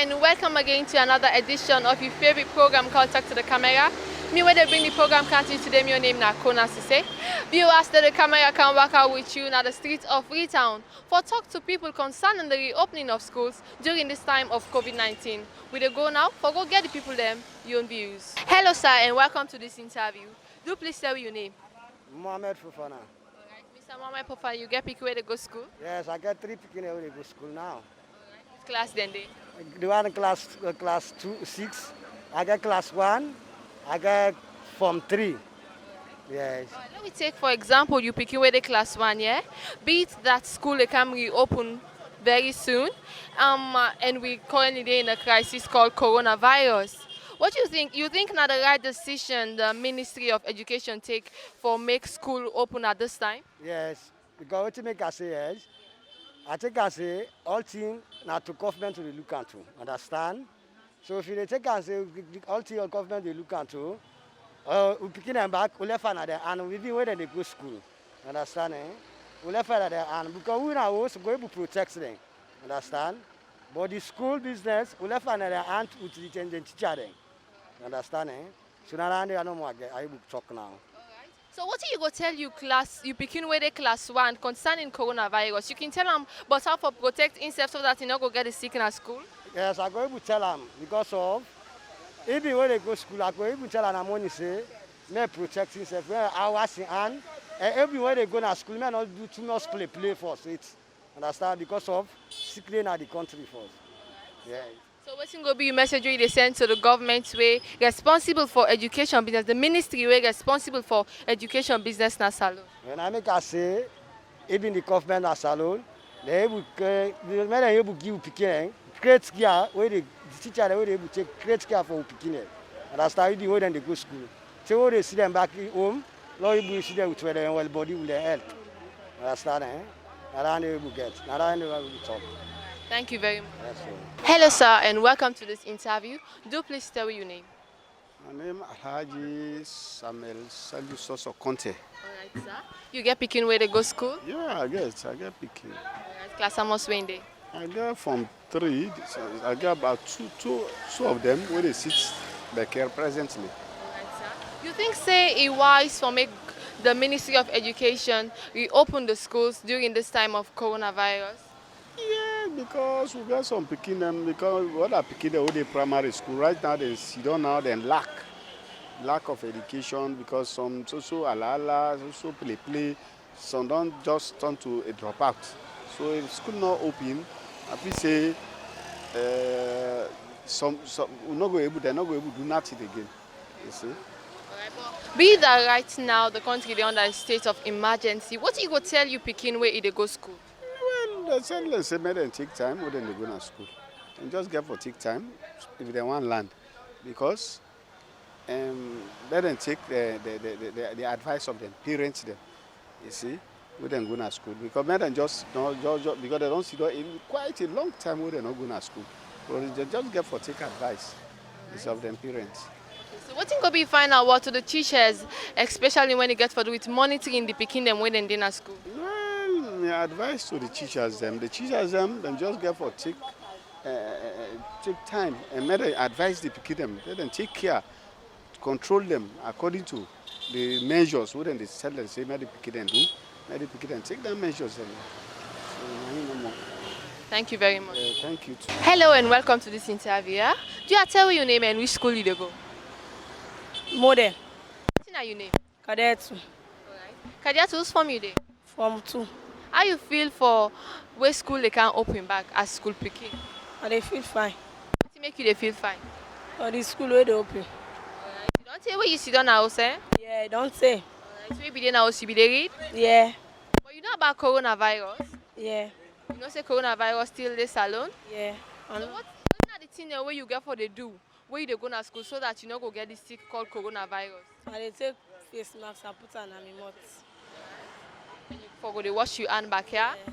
and welcome again to another edition of your favorite program called Talk to the Camera. Me where they bring the program can't you today, my name na Kona Sesay. Viewers that the camera can work out with you na the streets of Freetown for talk to people concerning the reopening of schools during this time of COVID-19. We dey go now for go get the people them your own views. Hello sir and welcome to this interview. Do please tell your name. Mohammed Fufana. Alright, Mr. Mohammed Papa, you get pick where they go school? Yes, I got 3 picking where they go school now. Which class then they? The one in class 6, I got class 1, I got Form 3. Yes. Let me take for example you pick where the class 1, yeah? Be it that school they can reopen very soon, and we currently in a crisis called coronavirus. What do you think? You think not the right decision the Ministry of Education take for make school open at this time? Yes, because what you make I say is, I think I say all things now to government to look into, understand? So if you take and say all things government they look into, we picking them back, we left another and we be where they go school, understand? We left another and because we now also going to protect them, understand? But the school business, we left another and with the teacher them. Understand? So now I don't know I will talk now. Alright. So what you go tell you class you begin with the class 1 concerning coronavirus? You can tell them but how for protect himself so that you not go get the sick in a school? Yes, I go able to tell them because of even when they go to school, I go able to tell them money say may protect himself. When I was in hand, and everywhere they go to school, may not do too much play first. It's understand because of sickness in the country first. Yeah. So what's going to be your message they send to the government way responsible for education business, the ministry way responsible for education business na salon? When I make I say, even the government na salon, they able to give picking great care where the teacher they able to take great care for picking. And that's how the way then they go school. So when they see them back home, now you see them with their well body with their health. Understand? Now they able get. Now they able to talk. Thank you very much. Yes, sir. Hello sir and welcome to this interview. Do please tell your name. My name is Haji Samuel Soso Conte. Alright sir. You get picking where they go school? Yeah, I get picking. Alright, class almost when day. I get from 3, so I get about two of them where they sit back here presently. Alright sir. You think say it wise for make the Ministry of Education reopen the schools during this time of coronavirus? Yeah, because we got some picking them because what are picking them with the primary school right now they sit down now then lack of education because some so alala, so play, some don't just turn to a dropout. So if school not open, I feel say some they're not going to do nothing again. You see. Be that right now the country is under a state of emergency. What you go tell you picking where they go school? Well, let's say may they take time when they go to school. And just get for take time if they want land. Because let them take the advice of them, parents them. You see, when they go to school. Because may they just because they don't see that in quite a long time when they not go to school. But they just get for take advice of them parents. So what think will be final word to the teachers, especially when they get for do with monitoring the picking them when they're in school? Well, my advice to the teachers them just get for take time and may they advise the picking them. Let them take care, control them according to the measures. Wouldn't they tell them say may the picking them do, may the picking them take them measures. So, Thank you very much. Thank you too. Hello and welcome to this interview. Yeah? Do you tell your name and which school you go? Model. What's your name? Cadet. Alright. Cadet, who's from you there? Form 2. How you feel for where school they can open back as school picking? They feel fine. What make you they feel fine? For the school where they open. Alright. You don't say where you sit down house, eh? Yeah, don't say. Alright. So you be there now, you be there read? Yeah. But you know about coronavirus? Yeah. You know say coronavirus still this alone? Yeah. So what are the thing where you get for they do? Where you go to school so that you not go get this sick called coronavirus? And they take face masks and put on my mouth. And you forgot to wash your hand back here? Yeah.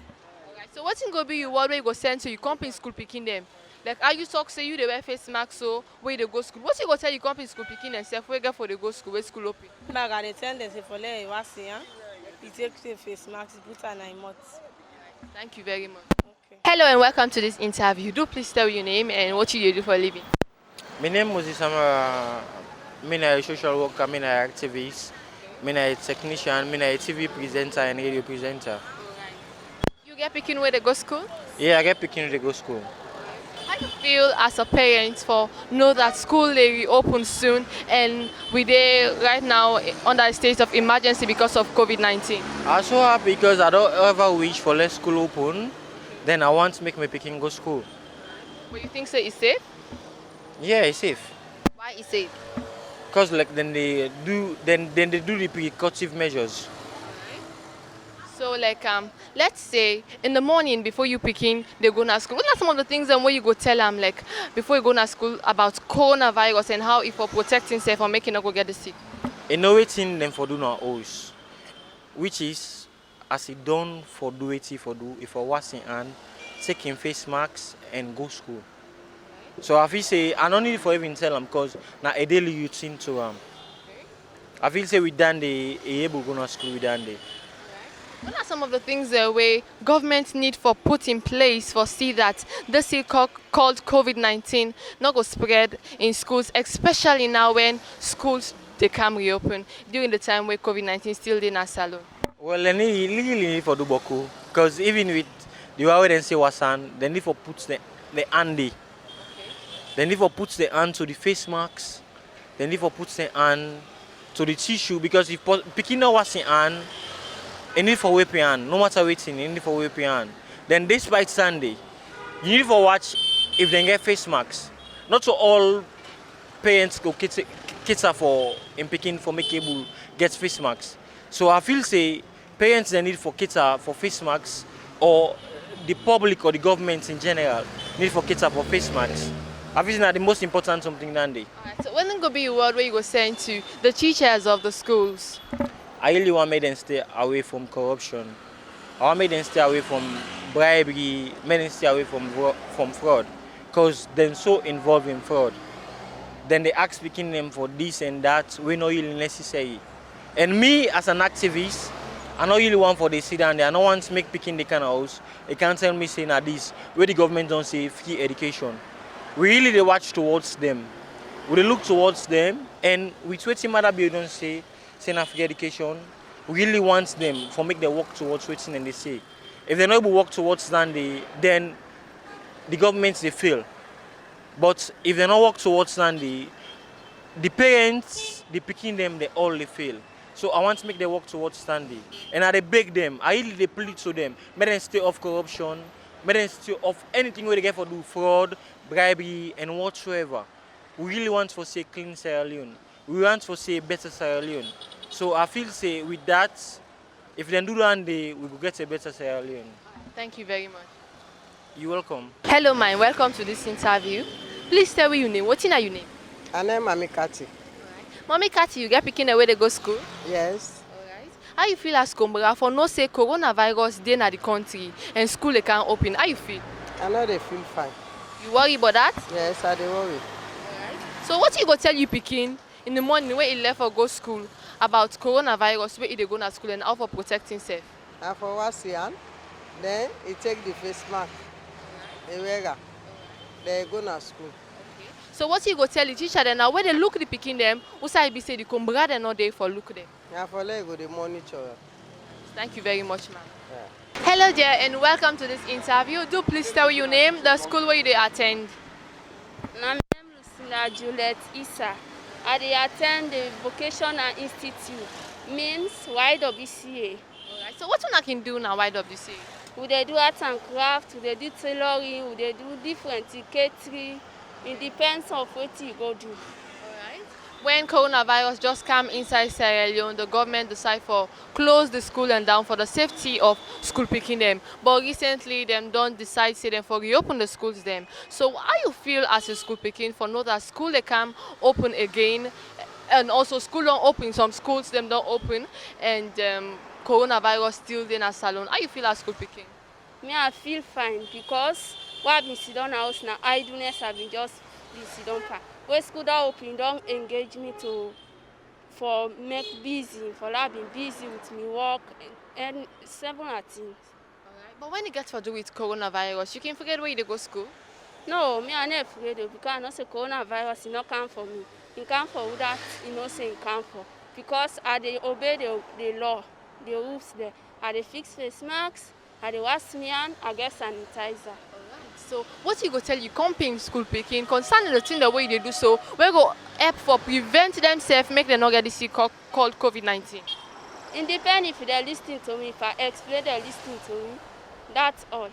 Alright. So what's going to be your word where you go send so you come in school picking them? Like how you talk say you they wear face mask so where they go school? What's you go tell you come in school picking themselves where get for they go school where school open? Back and they tell them say for let you wash your hand. You take the face mask, put on my mouth. Thank you very much. Okay. Hello and welcome to this interview. Do please tell your name and what you do for a living. My name is Isama. I'm a social worker, I'm an activist, I'm a technician, I'm a TV presenter and radio presenter. You get picking where they go school? Yeah, I get picking to go school. How you feel as a parent for know that school they reopen soon and we there right now under a state of emergency because of COVID-19? I'm so happy because I don't ever wish for less school open. Then I want to make my picking go school. But you think so it's safe? Yeah, it's safe. Why is it? Because like then they do the precautive measures. So like let's say in the morning before you picking they go to school. What are some of the things and where you go tell them like before you go to school about coronavirus and how if for protecting self or making not go get the sick? Innovating them for do not always, which is as it done for do it for do if for washing hand, taking face masks and go school. So I feel say I don't need for even tell them because now a daily routine to I feel say we done the able go to school we done the. What are some of the things where government need for put in place for see that this thing called COVID-19 not go spread in schools, especially now when schools they can reopen during the time where COVID-19 still in a salon? Well, they need for do boku because even with the way they say wasan, they need for put the handy. They need for put the hand to the face masks. They need for put the hand to the tissue because if picking no washing hand. You need for whip your hand, no matter waiting, you need for whip your hand. Then despite Sunday, you need for watch if they get face masks. Not so all parents go cater for in picking for make able get face masks. So I feel say parents they need for cater for face masks or the public or the government in general need for cater for face masks. I feel that the most important something than day. Alright, so when go be a word where you go send to the teachers of the schools? I really want to make them stay away from corruption. I want to make them stay away from bribery, make them stay away from fraud. Because they're so involved in fraud. Then they ask speaking them for this and that, we not really necessary. And me as an activist, I don't really want for they sit down there. I don't want to make picking the kind of house. They can't tell me saying that this, where the government don't say free education. We really they watch towards them. We look towards them and with what mother be don't say free education, we really want them for make them work towards waiting and they say. If they're not able to work towards that, then the governments they fail. But if they not work towards that, the parents, they picking them, they all they fail. So I want to make them work towards standing. And I they beg them, I really they plead to them, make them stay off corruption, make them stay off anything where they get for do fraud, bribery and whatsoever. We really want to say clean Sierra Leone. We want to say better Sierra Leone. So I feel say with that, if they do that, we will get a better Sierra Leone. Thank you very much. You're welcome. Hello, man. Welcome to this interview. Please tell me your name. What's your name? My name is Mami Kati. Mommy Kati, you get picking away to go school? Yes. Alright. How you feel as Kumbara for no say coronavirus day in the country and school they can't open? How you feel? I know they feel fine. You worry about that? Yes, I dey worry. Alright. So what you go tell you picking in the morning when you left for go school about coronavirus where they go to school and how for protecting self? And for Wasian, then he take the face mask. They wear it. They go to school. So what you go tell the teacher then now when they look the picking them, who say be say the Kumbara they not there for look them? Yeah, for let go the monitor. Thank you very much, ma'am. Yeah. Hello there and welcome to this interview. Do please tell your name, the school where you dey attend. My name is Lucinda Juliet Issa. I dey attend the Vocational Institute, means YWCA. Alright. So what you can do now, YWCA? We dey do art and craft, we dey do tailoring, we dey do different catering. It depends on what you go do. Alright. When coronavirus just come inside Sierra Leone, the government decide for close the school and down for the safety of school picking them. But recently, them don't decide say them for reopen the schools them. So how you feel as a school picking for know that school they come open again, and also school don't open, some schools them don't open, and coronavirus still in a salon. How you feel as school picking? Me, I feel fine because what I've been sitting down house now, idleness have been just been sitting down pa. When school don't open, don't engage me for make busy, for I've been busy with me work and several things. Alright. But when it gets to do with coronavirus, you can forget where you dey go school. No, me I never afraid of because I know say coronavirus e no come for me. E come for who that e know say e come for. Because I dey obey the law, the rules there. I dey fix face masks, I dey wash my hand, I get sanitizer. So what you go tell you comping school picking concerning the thing the way they do so, we go help for prevent themselves, make them not get this sick called COVID-19. It depends if they lis ten to me, if I explain they lis ten to me, that's all.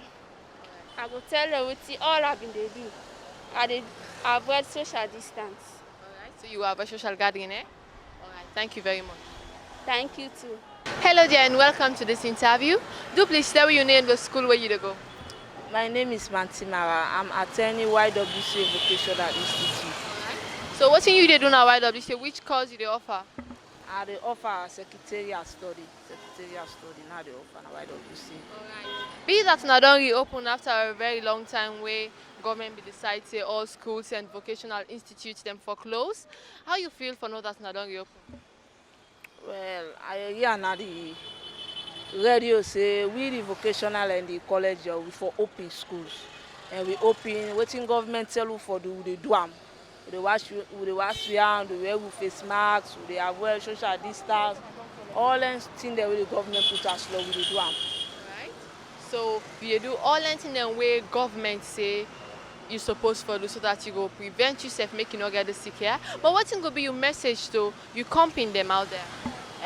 I go tell them wetin all I been dey do. I dey avoid social distance. Alright, so you have a social gathering, eh? Alright, thank you very much. Thank you too. Hello there and welcome to this interview. Do please tell me your name, the school where you dey go. My name is Mantimara. I'm attending YWCA Vocational Institute. So what you dey do now, YWCA? Which course you dey offer? I dey offer secretarial study. Now they offer na YWCA. Be that now don't reopen after a very long time where government be decide say all schools and vocational institutes them for close. How you feel for know that now don't reopen? Well, I hear na the radio say we the vocational and the college we for open schools. And we open wetin government tell you for do we dey do am. We dey wash hand, we wear face masks, we dey avoid social distance. All things things that the government put as law we dey do am. Right. So you do all anything the way government say you supposed to do so that you go prevent yourself making not get the sick here. But what thing go be your message to you comping them out there?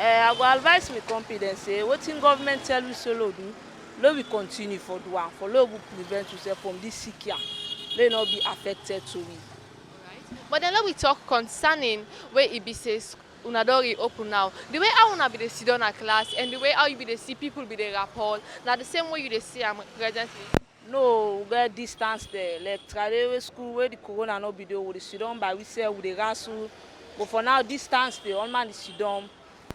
I go advise my company then say wetin government tell you solo do, let we continue for do am, for let we prevent yourself from this sick here. Let not be affected to it. Right. But then let we talk concerning where it be says una don reopen now. The way how una be dey sit down at class and the way how you be dey see people be dey rapport, now the same way you dey see am presently. No, we get distance there. Like traditional school where the corona no be there, we dey sit down by we say we dey wrestle. But for now, distance there, all man dey sit down.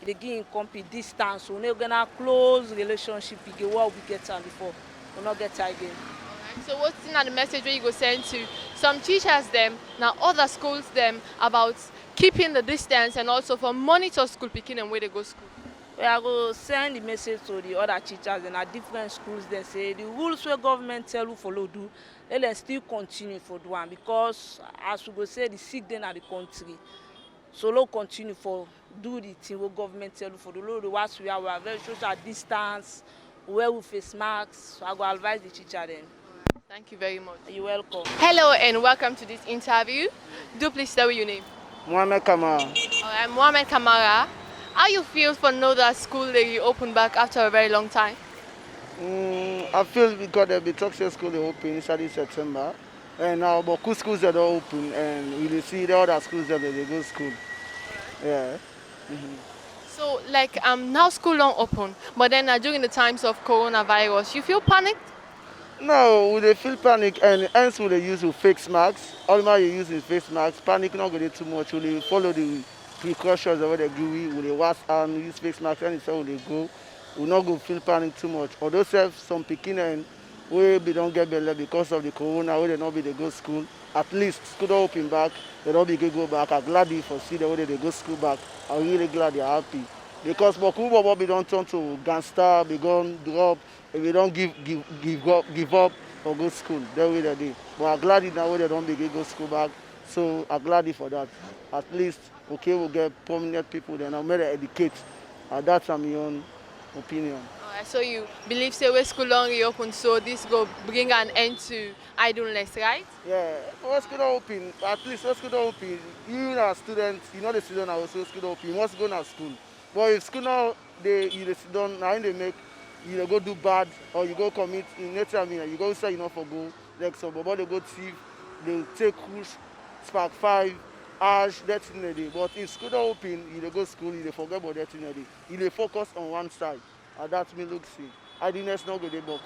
They give company distance. So we not gonna close relationship again. What we get time before, we not get time again. Alright. So what's the message where you go send to some teachers them, now other schools them about keeping the distance and also for monitor school picking and where they go school? We are go send the message to the other teachers and at different schools. They say the rules where government tell you follow do, let them still continue for do one because as we go say the sick then at the country. So low continue for do the thing what government tell you for the low the what we are very social distance, wear with face masks. So I go advise the teacher then. Thank you very much. You're welcome. Hello and welcome to this interview. Do please tell me your name. Mohamed Kamara. I'm Mohamed Kamara. How you feel for know that school they reopen back after a very long time? I feel because the Toxic school they open inside this September. And now Boku schools that are open and we will see the other schools that they go school. Yeah. So like now school don't open, but then during the times of coronavirus, you feel panicked? No, we dey feel panic and hence we dey use with face masks. All my you use is face masks. Panic not go dey too much. We dey follow the precautions of what they give. We dey wash hand, use face masks, and so we dey go. We not go feel panic too much. Although some pikin and we be don't get better because of the corona, we dey not be dey go school. At least school don't open back. They don't be go back. I'm glad for see the way they go school back. I'm really glad they're happy because Boku be don't turn to gangster, be gone drop. If we don't give up or go school, that way they do. But I'm glad now they don't begin go school back. So I'm glad for that. At least okay we'll get prominent people then I'm better educate. That's my own opinion. Alright, so you believe say where school don't reopen, so this go bring an end to idleness, right? Yeah, when school don't open, at least when school don't open, you as students, you know the student are also school don't open, you must go to school. But if school now you sit down, now they make you go do bad or you go commit in nature, I mean, you go say you know for go like so, but they go thief, they take push, spark 5, ash, that's in the day. But if school don't open, you go school, you forget about that in the day. You focus on one side, and that's me look see. Idleness not go dey boku.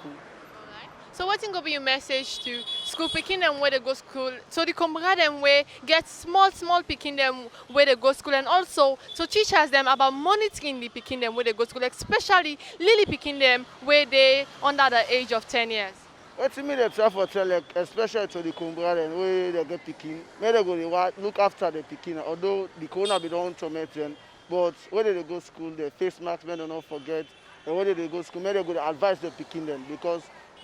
So what going to be your message to school picking them where they go school? So the comrade them where get small picking them where they go school and also to teachers them about monitoring the picking them where they go school, especially Lily picking them where they under the age of 10 years. What me they try for tell like, especially to the comrade and where they get picking, may they go look after the picking. Although the corona be don't torment them, but when they go school, the face mask may not forget. and when they go school, make they go advise the picking them because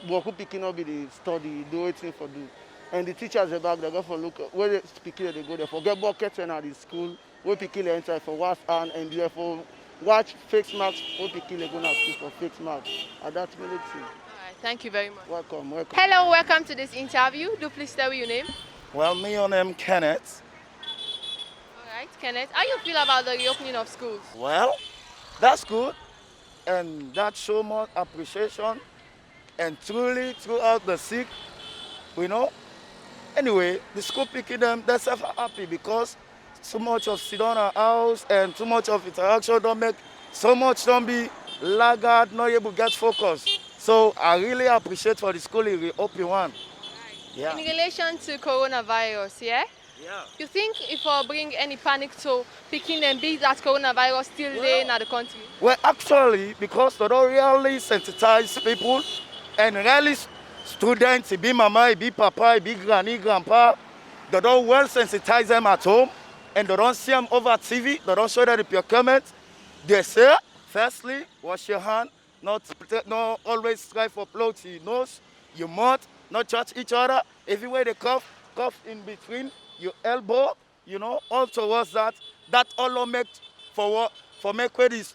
work picking up be the study, do wetin for do. And the teachers are back, they go for look where they picking they go there for get buckets when at the school, where picking they enter for wash hand and therefore watch fake marks, where picking they go to school for fake marks. And that's military. Thank you very much. Welcome, welcome. Hello, welcome to this interview. Do please tell me your name. Well, me your name Kenneth. All right, Kenneth. How you feel about the reopening of schools? Well, that's good, and that show more appreciation, and truly throughout the sick, you know. Anyway, the school picking them, they're self happy because too much of sit down at house and too much of interaction don't make so much don't be laggard, not able to get focused. So I really appreciate for the school in reopen one. Yeah. In relation to coronavirus, yeah? Yeah. You think if I bring any panic to picking them, be that coronavirus still there in the country? Well, actually, because they don't really sensitize people, and really students, it be mama, it be papa, it be granny, grandpa, they don't well sensitize them at home, and they don't see them over TV, they don't show them the procurement. They say, firstly, wash your hand, not always strive for blood to your nose, your mouth, not touch each other. Everywhere they cough, cough in between your elbow, you know, all towards that. That all make for make where this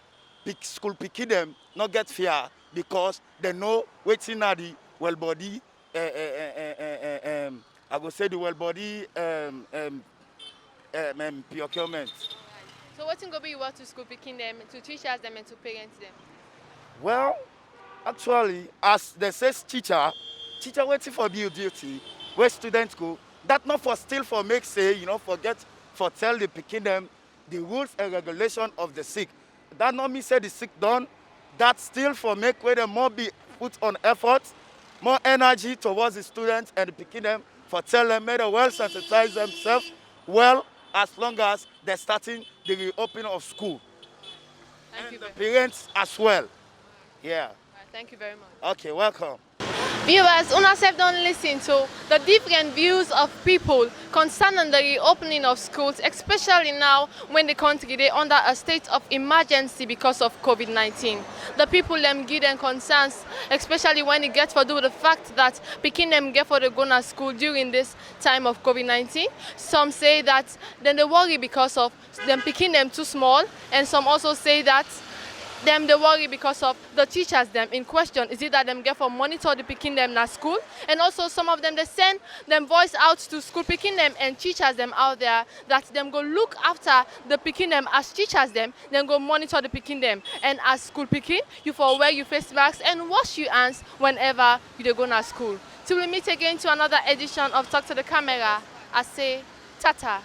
school picking them not get fear because they know waiting at the well body. I go say the well body procurement. So what's going to be what to school picking them, to teachers them and to parents them? Well, actually, as they say teacher waiting for due duty, where students go, that not for still for make say, you know, forget for tell the picking them the rules and regulation of the sick. That not me say the sick done, that still for make where they more be put on effort, more energy towards the students and the picking them for tell them may they well sensitize themselves well as long as they're starting the reopening of school. Thank you the parents as well. Yeah. Thank you very much. Okay, welcome. Viewers, una self don't listen to the different views of people concerning the reopening of schools, especially now when the country is under a state of emergency because of COVID-19. The people them give them concerns, especially when it gets to do with the fact that picking them get for the go to school during this time of COVID-19. Some say that then they worry because of them picking them too small, and some also say that them they worry because of the teachers them in question. Is it that them get for monitor the picking them at school? And also some of them they send them voice out to school picking them and teachers them out there that them go look after the picking them as teachers them, then go monitor the picking them. And as school picking, you for wear your face masks and wash your hands whenever you go to school. Till we meet again to another edition of Talk to the Camera, I say tata.